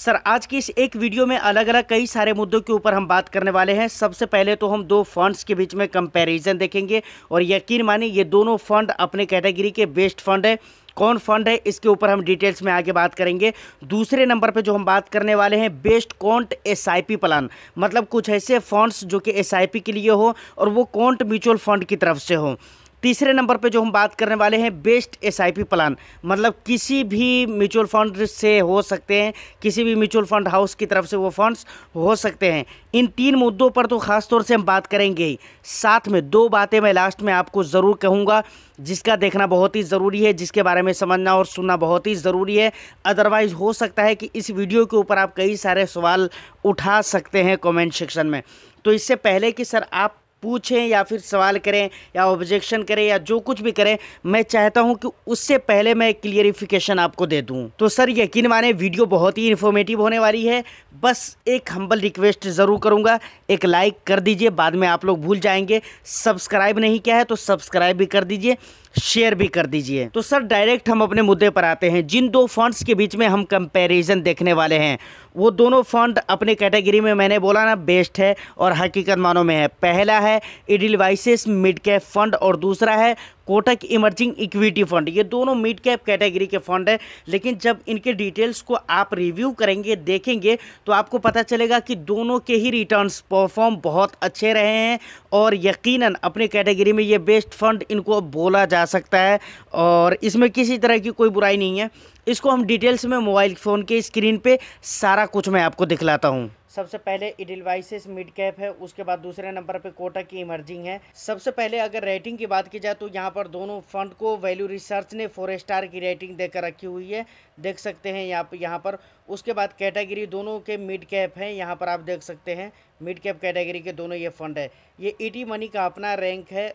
Sir आज की इस एक वीडियो में अलग अलग कई सारे मुद्दों के ऊपर हम बात करने वाले हैं। सबसे पहले तो हम दो फंड्स के बीच में कंपैरिजन देखेंगे और यकीन मानिए ये दोनों फंड अपने कैटेगरी के बेस्ट फंड है। कौन फंड है इसके ऊपर हम डिटेल्स में आगे बात करेंगे। दूसरे नंबर पे जो हम बात करने वाले हैं बेस्ट कॉन्ट एसआईपी प्लान, मतलब कुछ ऐसे फंड्स जो कि एसआईपी के लिए हो और वो कॉन्ट म्यूचुअल फंड की तरफ से हो। तीसरे नंबर पे जो हम बात करने वाले हैं बेस्ट एसआईपी प्लान, मतलब किसी भी म्यूचुअल फंड से हो सकते हैं, किसी भी म्यूचुअल फंड हाउस की तरफ से वो फंड्स हो सकते हैं। इन तीन मुद्दों पर तो ख़ास तौर से हम बात करेंगे ही। साथ में दो बातें मैं लास्ट में आपको ज़रूर कहूँगा जिसका देखना बहुत ही ज़रूरी है, जिसके बारे में समझना और सुनना बहुत ही ज़रूरी है। अदरवाइज़ हो सकता है कि इस वीडियो के ऊपर आप कई सारे सवाल उठा सकते हैं कमेंट सेक्शन में। तो इससे पहले कि सर आप पूछें या फिर सवाल करें या ऑब्जेक्शन करें या जो कुछ भी करें, मैं चाहता हूं कि उससे पहले मैं क्लियरिफिकेशन आपको दे दूं। तो सर यकीन माने वीडियो बहुत ही इन्फॉर्मेटिव होने वाली है। बस एक हम्बल रिक्वेस्ट ज़रूर करूंगा, एक लाइक कर दीजिए, बाद में आप लोग भूल जाएंगे। सब्सक्राइब नहीं किया है तो सब्सक्राइब भी कर दीजिए, शेयर भी कर दीजिए। तो सर डायरेक्ट हम अपने मुद्दे पर आते हैं। जिन दो फंड्स के बीच में हम कंपैरिजन देखने वाले हैं वो दोनों फंड अपने कैटेगरी में मैंने बोला ना बेस्ट है और हकीकत मानों में है। पहला है एडिलवाइसेस मिड कैप फंड और दूसरा है कोटक इमर्जिंग इक्विटी फंड। ये दोनों मिड कैप कैटेगरी के फंड है, लेकिन जब इनके डिटेल्स को आप रिव्यू करेंगे देखेंगे तो आपको पता चलेगा कि दोनों के ही रिटर्न्स परफॉर्म बहुत अच्छे रहे हैं और यकीनन अपने कैटेगरी में ये बेस्ट फंड इनको बोला जा सकता है और इसमें किसी तरह की कोई बुराई नहीं है। इसको हम डिटेल्स में मोबाइल फ़ोन के स्क्रीन पे सारा कुछ मैं आपको दिखलाता हूँ। सबसे पहले एडिलवाइसेस मिड कैप है, उसके बाद दूसरे नंबर पे कोटक की इमर्जिंग है। सबसे पहले अगर रेटिंग की बात की जाए तो यहाँ पर दोनों फंड को वैल्यू रिसर्च ने 4 स्टार की रेटिंग देकर रखी हुई है, देख सकते हैं यहाँ पर। उसके बाद कैटेगरी दोनों के मिड कैप हैं, यहाँ पर आप देख सकते हैं मिड कैप कैटेगरी के दोनों ये फंड है। ये ईटी मनी का अपना रैंक है,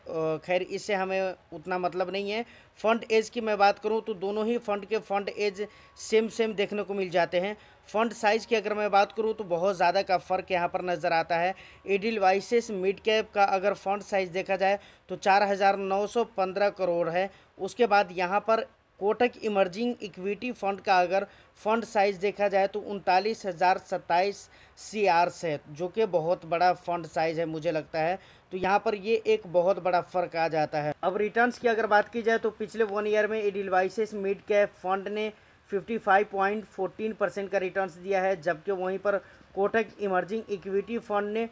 खैर इससे हमें उतना मतलब नहीं है। फंड एज की मैं बात करूं तो दोनों ही फंड के फंड एज सेम देखने को मिल जाते हैं। फंड साइज़ की अगर मैं बात करूं तो बहुत ज़्यादा का फ़र्क यहाँ पर नज़र आता है। एडिलवाइसेस मिड कैप का अगर फंड साइज़ देखा जाए तो 4,915 करोड़ है। उसके बाद यहाँ पर कोटक इमर्जिंग इक्विटी फंड का अगर फंड साइज़ देखा जाए तो 39,027 CR है, जो कि बहुत बड़ा फंड साइज़ है मुझे लगता है। तो यहाँ पर ये एक बहुत बड़ा फ़र्क आ जाता है। अब रिटर्न्स की अगर बात की जाए तो पिछले 1 ईयर में एडिलवाइसेस मिड कैप फंड ने 55.14% का रिटर्न्स दिया है, जबकि वहीं पर कोटक इमर्जिंग इक्विटी फंड ने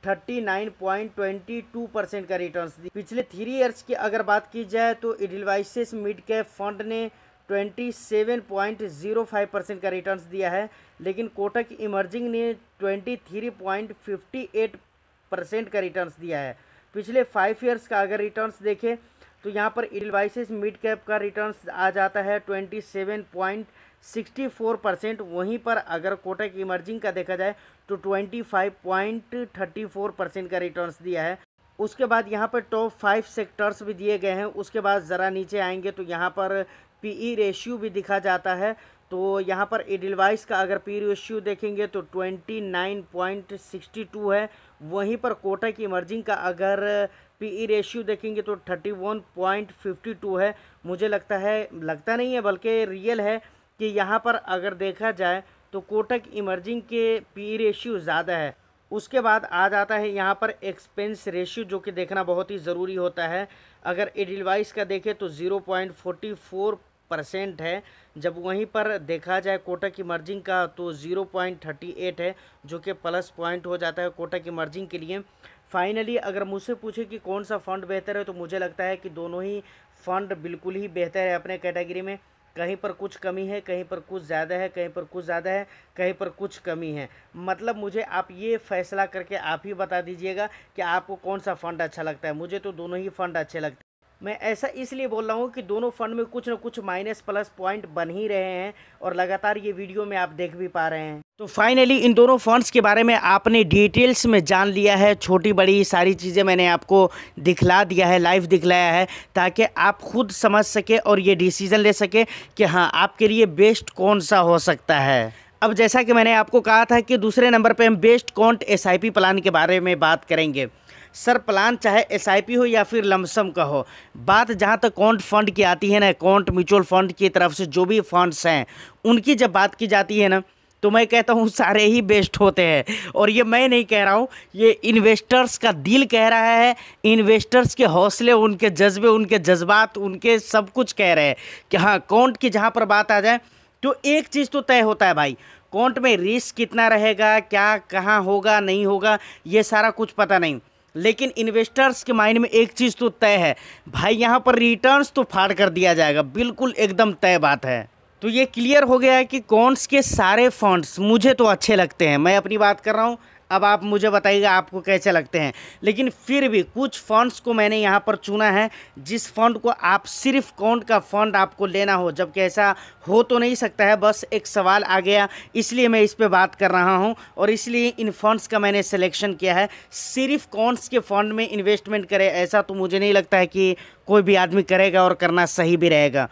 39.22% का रिटर्न्स दिया। पिछले 3 ईयर्स की अगर बात की जाए तो एडिलवाइसेस मिड कैप फंड ने 27.05% का रिटर्न्स दिया है, लेकिन कोटक इमर्जिंग ने 23.58% का रिटर्न्स दिया है। पिछले 5 ईयर्स का अगर रिटर्न्स देखें तो यहाँ पर एडिलवाइसेस मिड कैप का रिटर्न्स आ जाता है 27.64%। वहीं पर अगर कोटक इमर्जिंग का देखा जाए तो 25.34% का रिटर्न्स दिया है। उसके बाद यहाँ पर टॉप 5 सेक्टर्स भी दिए गए हैं। उसके बाद ज़रा नीचे आएंगे तो यहाँ पर पीई रेशियो भी दिखा जाता है। तो यहाँ पर एडिलवाइस का अगर पी रेशियो देखेंगे तो 29.62 है। वहीं पर कोटक इमर्जिंग का अगर पीई रेशियो देखेंगे तो 31.52 है। मुझे लगता नहीं है बल्कि रियल है कि यहाँ पर अगर देखा जाए तो कोटक इमर्जिंग के पीई रेशियो ज़्यादा है। उसके बाद आ जाता है यहाँ पर एक्सपेंस रेशियो, जो कि देखना बहुत ही ज़रूरी होता है। अगर एडिलवाइस का देखें तो 0.44% है, जब वहीं पर देखा जाए कोटक इमर्जिंग का तो 0.38 है, जो कि प्लस पॉइंट हो जाता है कोटक इमर्जिंग के लिए। फाइनली अगर मुझसे पूछे कि कौन सा फ़ंड बेहतर है तो मुझे लगता है कि दोनों ही फ़ंड बिल्कुल ही बेहतर है अपने कैटेगरी में। कहीं पर कुछ कमी है, कहीं पर कुछ ज़्यादा है, कहीं पर कुछ ज़्यादा है, कहीं पर कुछ कमी है। मतलब मुझे आप ये फैसला करके आप ही बता दीजिएगा कि आपको कौन सा फ़ंड अच्छा लगता है। मुझे तो दोनों ही फ़ंड अच्छे लगते हैं। मैं ऐसा इसलिए बोल रहा हूँ कि दोनों फंड में कुछ न कुछ माइनस प्लस पॉइंट बन ही रहे हैं और लगातार ये वीडियो में आप देख भी पा रहे हैं। तो फाइनली इन दोनों फंड्स के बारे में आपने डिटेल्स में जान लिया है। छोटी बड़ी सारी चीज़ें मैंने आपको दिखला दिया है, लाइव दिखलाया है, ताकि आप खुद समझ सके और ये डिसीज़न ले सके कि हाँ आपके लिए बेस्ट कौन सा हो सकता है। अब जैसा कि मैंने आपको कहा था कि दूसरे नंबर पे हम बेस्ट कॉन्ट एसआईपी प्लान के बारे में बात करेंगे। सर प्लान चाहे एसआईपी हो या फिर लमसम का हो, बात जहाँ तक कॉन्ट फंड की आती है ना, कॉन्ट म्यूचुअल फंड की तरफ से जो भी फंड्स हैं उनकी जब बात की जाती है ना, तो मैं कहता हूँ सारे ही बेस्ट होते हैं। और ये मैं नहीं कह रहा हूँ, ये इन्वेस्टर्स का दिल कह रहा है, इन्वेस्टर्स के हौसले, उनके जज्बे, उनके जज्बात, उनके सब कुछ कह रहे हैं कि हाँ, कौन की जहाँ पर बात आ जाए तो एक चीज़ तो तय होता है भाई, कौंट में रिस्क कितना रहेगा, क्या कहाँ होगा नहीं होगा, ये सारा कुछ पता नहीं। लेकिन इन्वेस्टर्स के माइंड में एक चीज़ तो तय है भाई, यहाँ पर रिटर्न्स तो फाड़ कर दिया जाएगा, बिल्कुल एकदम तय बात है। तो ये क्लियर हो गया है कि कौंट्स के सारे फंड्स मुझे तो अच्छे लगते हैं, मैं अपनी बात कर रहा हूँ। अब आप मुझे बताइएगा आपको कैसे लगते हैं। लेकिन फिर भी कुछ फंड्स को मैंने यहाँ पर चुना है, जिस फंड को आप सिर्फ कौंट का फंड आपको लेना हो, जबकि ऐसा हो तो नहीं सकता है, बस एक सवाल आ गया इसलिए मैं इस पे बात कर रहा हूँ। और इसलिए इन फंड्स का मैंने सिलेक्शन किया है। सिर्फ कौंट्स के फंड में इन्वेस्टमेंट करे ऐसा तो मुझे नहीं लगता है कि कोई भी आदमी करेगा और करना सही भी रहेगा।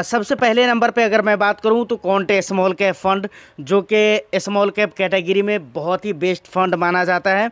सबसे पहले नंबर पे अगर मैं बात करूं तो कौंट स्मॉल कैप फंड, जो कि स्मॉल कैप कैटेगरी में बहुत ही बेस्ट फंड माना जाता है।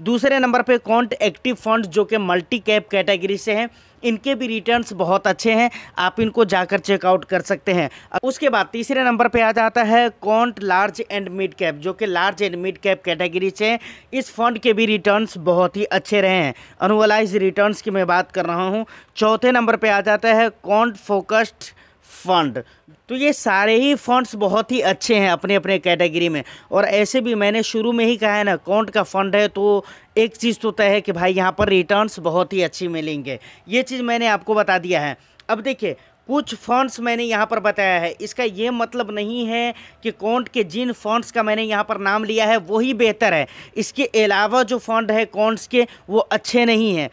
दूसरे नंबर पे कौंट एक्टिव फंड, जो कि मल्टी कैप कैटेगरी से हैं, इनके भी रिटर्न्स बहुत अच्छे हैं, आप इनको जाकर चेकआउट कर सकते हैं। उसके बाद तीसरे नंबर पे आ जाता है count large and mid cap, जो कि large and mid cap category से हैं। इस फंड के भी रिटर्न्स बहुत ही अच्छे रहे हैं, अनुअलाइज रिटर्न्स की मैं बात कर रहा हूँ। चौथे नंबर पे आ जाता है कौंट फोकस्ड फंड। तो ये सारे ही फंड्स बहुत ही अच्छे हैं अपने अपने कैटेगरी में। और ऐसे भी मैंने शुरू में ही कहा है ना, कौंट का फंड है तो एक चीज़ तो तय है कि भाई यहाँ पर रिटर्न्स बहुत ही अच्छी मिलेंगे, ये चीज़ मैंने आपको बता दिया है। अब देखिए, कुछ फंड्स मैंने यहाँ पर बताया है, इसका ये मतलब नहीं है कि कौंट के जिन फंड्स का मैंने यहाँ पर नाम लिया है वही बेहतर है, इसके अलावा जो फंड है कौंट्स के वो अच्छे नहीं हैं।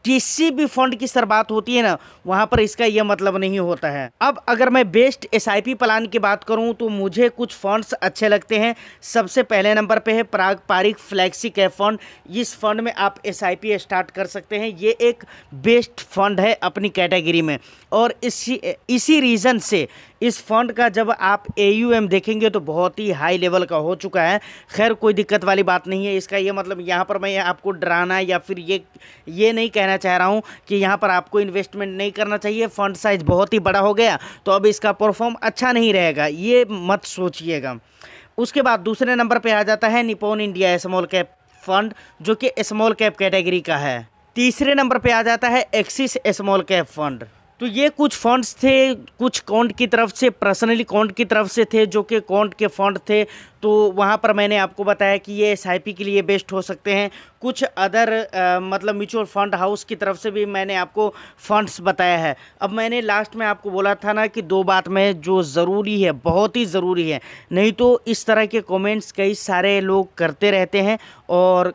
किसी भी फंड की सर बात होती है ना, वहाँ पर इसका यह मतलब नहीं होता है। अब अगर मैं बेस्ट एसआईपी प्लान की बात करूँ तो मुझे कुछ फंड्स अच्छे लगते हैं। सबसे पहले नंबर पे है पारंपरिक फ्लैक्सी कैप फंड। इस फंड में आप एसआईपी स्टार्ट कर सकते हैं, ये एक बेस्ट फंड है अपनी कैटेगरी में। और इसी रीज़न से इस फंड का जब आप AUM देखेंगे तो बहुत ही हाई लेवल का हो चुका है। खैर कोई दिक्कत वाली बात नहीं है, इसका ये मतलब यहाँ पर मैं आपको डराना या फिर ये नहीं कहना चाह रहा हूँ कि यहाँ पर आपको इन्वेस्टमेंट नहीं करना चाहिए, फंड साइज़ बहुत ही बड़ा हो गया तो अब इसका परफॉर्म अच्छा नहीं रहेगा, ये मत सोचिएगा। उसके बाद दूसरे नंबर पर आ जाता है Nippon India small cap fund, जो कि स्मॉल कैप कैटेगरी का है। तीसरे नंबर पे आ जाता है एक्सिस स्मॉल कैप फंड। तो ये कुछ फंड्स थे, कुछ कौंट की तरफ से, पर्सनली कौंट की तरफ से थे, जो कि कौंट के फंड थे, तो वहाँ पर मैंने आपको बताया कि ये SIP के लिए बेस्ट हो सकते हैं। कुछ अदर मतलब म्यूचुअल फंड हाउस की तरफ से भी मैंने आपको फंड्स बताया है। अब मैंने लास्ट में आपको बोला था ना कि दो बात में जो ज़रूरी है, बहुत ही ज़रूरी है, नहीं तो इस तरह के कमेंट्स कई सारे लोग करते रहते हैं और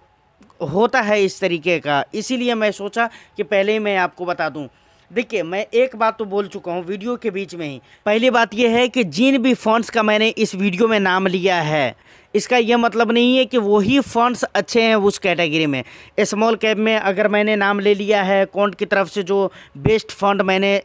होता है इस तरीके का, इसीलिए मैं सोचा कि पहले ही मैं आपको बता दूं। देखिए, मैं एक बात तो बोल चुका हूँ वीडियो के बीच में ही। पहली बात यह है कि जिन भी फंड्स का मैंने इस वीडियो में नाम लिया है, इसका यह मतलब नहीं है कि वही फंड्स अच्छे हैं उस कैटेगरी में। स्मॉल कैप में अगर मैंने नाम ले लिया है, कौंट की तरफ से जो बेस्ट फंड मैंने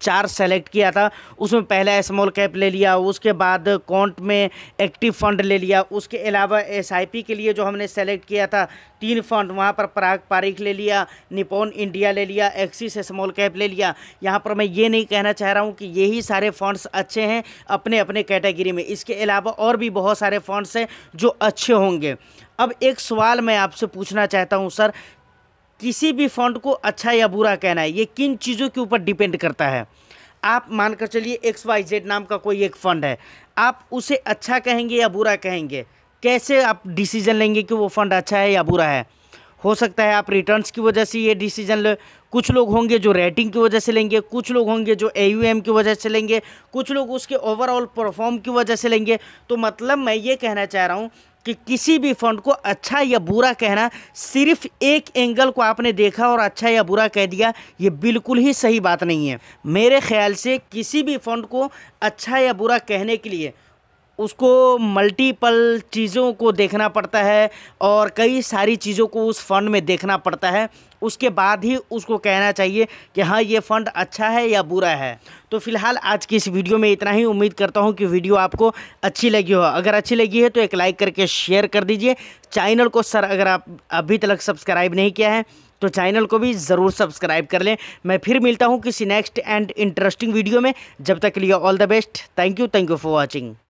4 सेलेक्ट किया था, उसमें पहला स्मॉल कैप ले लिया, उसके बाद कौंट में एक्टिव फंड ले लिया, उसके अलावा SIP के लिए जो हमने सेलेक्ट किया था 3 फंड, वहाँ पर पारंपरिक ले लिया, निप्पॉन इंडिया ले लिया, एक्सिस स्मॉल कैप ले लिया। यहाँ पर मैं ये नहीं कहना चाह रहा हूँ कि यही सारे फंड्स अच्छे हैं अपने अपने कैटेगरी में, इसके अलावा और भी बहुत सारे फंड्स हैं जो अच्छे होंगे। अब एक सवाल मैं आपसे पूछना चाहता हूँ सर, किसी भी फंड को अच्छा या बुरा कहना है ये किन चीज़ों के ऊपर डिपेंड करता है? आप मानकर चलिए XYZ नाम का कोई एक फंड है, आप उसे अच्छा कहेंगे या बुरा कहेंगे? कैसे आप डिसीजन लेंगे कि वो फंड अच्छा है या बुरा है? हो सकता है आप रिटर्न्स की वजह से ये डिसीजन ले, कुछ लोग होंगे जो रेटिंग की वजह से लेंगे, कुछ लोग होंगे जो AUM की वजह से लेंगे, कुछ लोग उसके ओवरऑल परफॉर्म की वजह से लेंगे। तो मतलब मैं ये कहना चाह रहा हूँ कि किसी भी फंड को अच्छा या बुरा कहना, सिर्फ एक एंगल को आपने देखा और अच्छा या बुरा कह दिया, ये बिल्कुल ही सही बात नहीं है। मेरे ख्याल से किसी भी फंड को अच्छा या बुरा कहने के लिए उसको मल्टीपल चीज़ों को देखना पड़ता है और कई सारी चीज़ों को उस फंड में देखना पड़ता है, उसके बाद ही उसको कहना चाहिए कि हाँ ये फ़ंड अच्छा है या बुरा है। तो फिलहाल आज की इस वीडियो में इतना ही। उम्मीद करता हूँ कि वीडियो आपको अच्छी लगी हो। अगर अच्छी लगी है तो एक लाइक करके शेयर कर दीजिए। चैनल को सर अगर आप अभी तक सब्सक्राइब नहीं किया है तो चैनल को भी ज़रूर सब्सक्राइब कर लें। मैं फिर मिलता हूँ किसी नेक्स्ट एंड इंटरेस्टिंग वीडियो में। जब तक के लिए all the best. Thank you for watching.